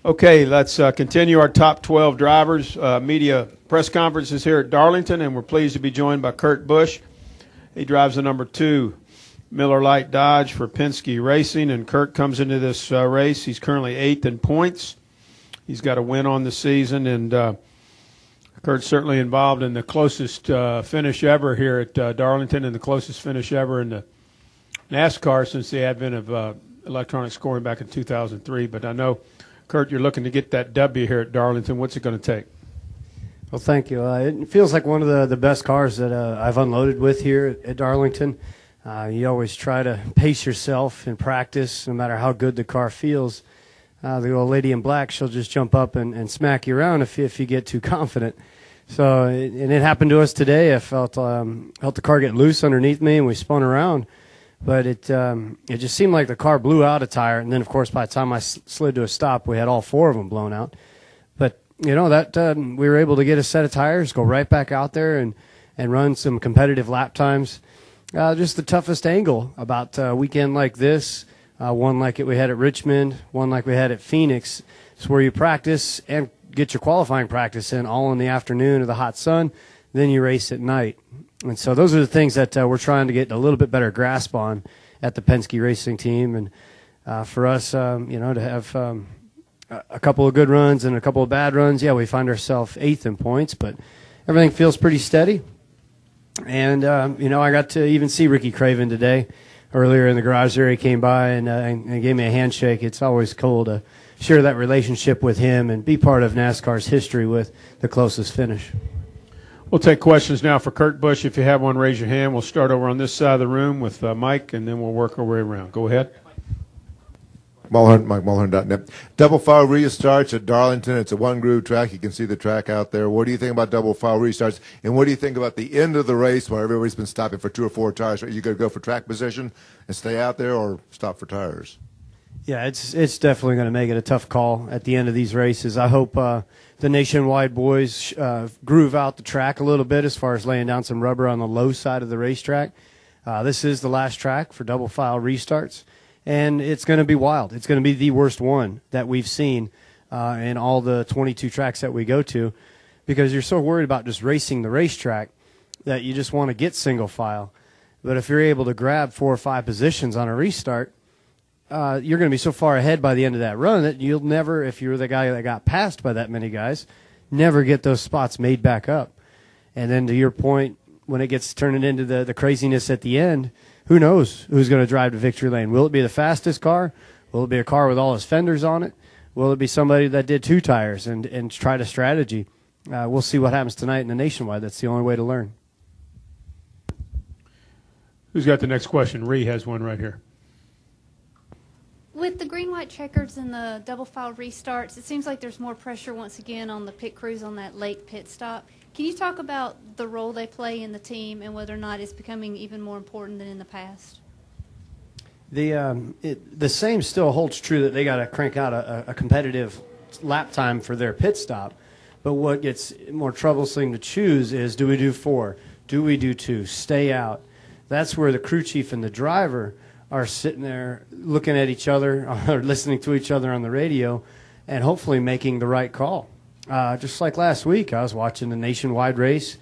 Okay, let's continue our top 12 drivers. Media press conferences here at Darlington, and we're pleased to be joined by Kurt Busch. He drives the number 2 Miller Lite Dodge for Penske Racing, and Kurt comes into this race. He's currently 8th in points. He's got a win on the season, and Kurt's certainly involved in the closest finish ever here at Darlington and the closest finish ever in the NASCAR since the advent of electronic scoring back in 2003. But I know, Kurt, you're looking to get that W here at Darlington. What's it going to take? Well, thank you. It feels like one of the best cars that I've unloaded with here at Darlington. You always try to pace yourself in practice, no matter how good the car feels. The old lady in black, she'll just jump up and smack you around if you get too confident. So, and it happened to us today. I felt the car get loose underneath me, and we spun around. But it just seemed like the car blew out a tire, and then, of course, by the time I slid to a stop, we had all 4 of them blown out. But, you know, that we were able to get a set of tires, go right back out there and run some competitive lap times. Just the toughest angle about a weekend like this, one like we had at Richmond, one like we had at Phoenix. It's where you practice and get your qualifying practice in all in the afternoon of the hot sun, then you race at night. And so those are the things that we're trying to get a little bit better grasp on at the Penske Racing team. And for us, you know, to have a couple of good runs and a couple of bad runs, yeah, we find ourselves 8th in points, but everything feels pretty steady. And, you know, I got to even see Ricky Craven today. Earlier in the garage there, he came by and gave me a handshake. It's always cool to share that relationship with him and be part of NASCAR's history with the closest finish. We'll take questions now for Kurt Busch. If you have one, raise your hand. We'll start over on this side of the room with Mike, and then we'll work our way around. Go ahead. Mike Mulhern.net. Double file restarts at Darlington. It's a one-groove track. You can see the track out there. What do you think about double file restarts? And what do you think about the end of the race where everybody's been stopping for 2 or 4 tires? Are you going to go for track position and stay out there or stop for tires? Yeah, it's definitely going to make it a tough call at the end of these races. I hope the Nationwide boys groove out the track a little bit as far as laying down some rubber on the low side of the racetrack. This is the last track for double file restarts. And it's going to be wild. It's going to be the worst one that we've seen in all the 22 tracks that we go to, because you're so worried about just racing the racetrack that you just want to get single file. But if you're able to grab 4 or 5 positions on a restart, you're going to be so far ahead by the end of that run that you'll never, if you're the guy that got passed by that many guys, never get those spots made back up. And then to your point, when it gets turning into the craziness at the end, who knows who's going to drive to victory lane? Will it be the fastest car? Will it be a car with all his fenders on it? Will it be somebody that did 2 tires and tried a strategy? We'll see what happens tonight in the Nationwide. That's the only way to learn. Who's got the next question? Ree has one right here. With the green-white checkers and the double-file restarts, it seems like there's more pressure once again on the pit crews on that late pit stop. Can you talk about the role they play in the team and whether or not it's becoming even more important than in the past? The same still holds true that they got to crank out a competitive lap time for their pit stop. But what gets more troublesome to choose is, do we do 4? Do we do 2? Stay out. That's where the crew chief and the driver are sitting there looking at each other or listening to each other on the radio and hopefully making the right call. Just like last week, I was watching the Nationwide race.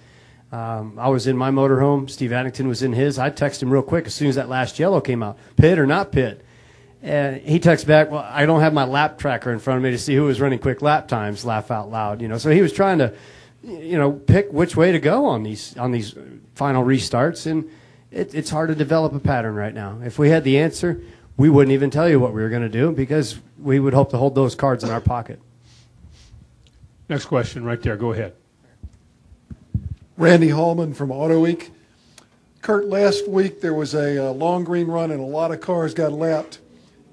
I was in my motorhome. Steve Addington was in his. I texted him real quick as soon as that last yellow came out, pit or not pit. And he texted back, well, I don't have my lap tracker in front of me to see who was running quick lap times, laugh out loud. You know, so he was trying to, you know, pick which way to go on these final restarts. And it's hard to develop a pattern right now. If we had the answer, we wouldn't even tell you what we were going to do because we would hope to hold those cards in our pocket. Next question right there. Go ahead. Randy Hallman from Auto Week. Kurt, last week there was a long green run and a lot of cars got lapped.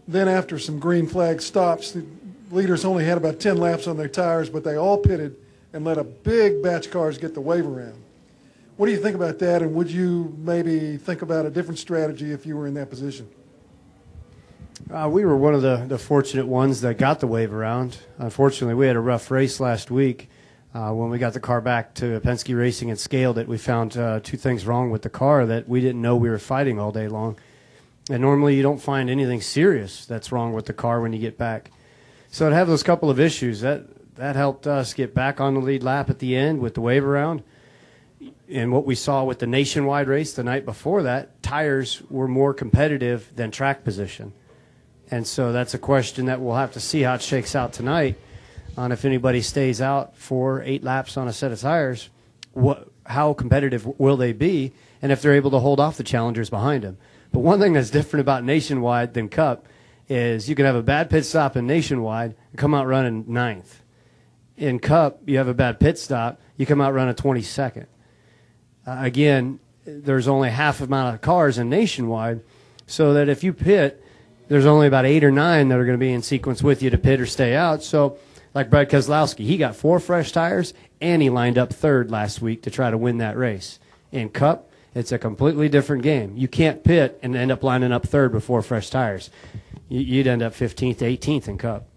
Then after some green flag stops, the leaders only had about 10 laps on their tires, but they all pitted and let a big batch of cars get the wave around. What do you think about that, and would you maybe think about a different strategy if you were in that position? We were one of the fortunate ones that got the wave around. Unfortunately, we had a rough race last week. When we got the car back to Penske Racing and scaled it, we found 2 things wrong with the car that we didn't know we were fighting all day long. And normally you don't find anything serious that's wrong with the car when you get back. So to have those couple of issues, that helped us get back on the lead lap at the end with the wave around. And what we saw with the nationwide race the night before that, tires were more competitive than track position. And so that's a question that we'll have to see how it shakes out tonight on if anybody stays out for 8 laps on a set of tires, how competitive will they be, and if they're able to hold off the challengers behind them. But one thing that's different about Nationwide than Cup is you can have a bad pit stop in Nationwide and come out running 9th. In Cup, you have a bad pit stop, you come out running 22nd. Again, there's only half amount of cars in Nationwide, so that if you pit, there's only about 8 or 9 that are going to be in sequence with you to pit or stay out. So, like Brad Keselowski, he got 4 fresh tires, and he lined up 3rd last week to try to win that race. In Cup, it's a completely different game. You can't pit and end up lining up 3rd with 4 fresh tires. You'd end up 15th, 18th in Cup.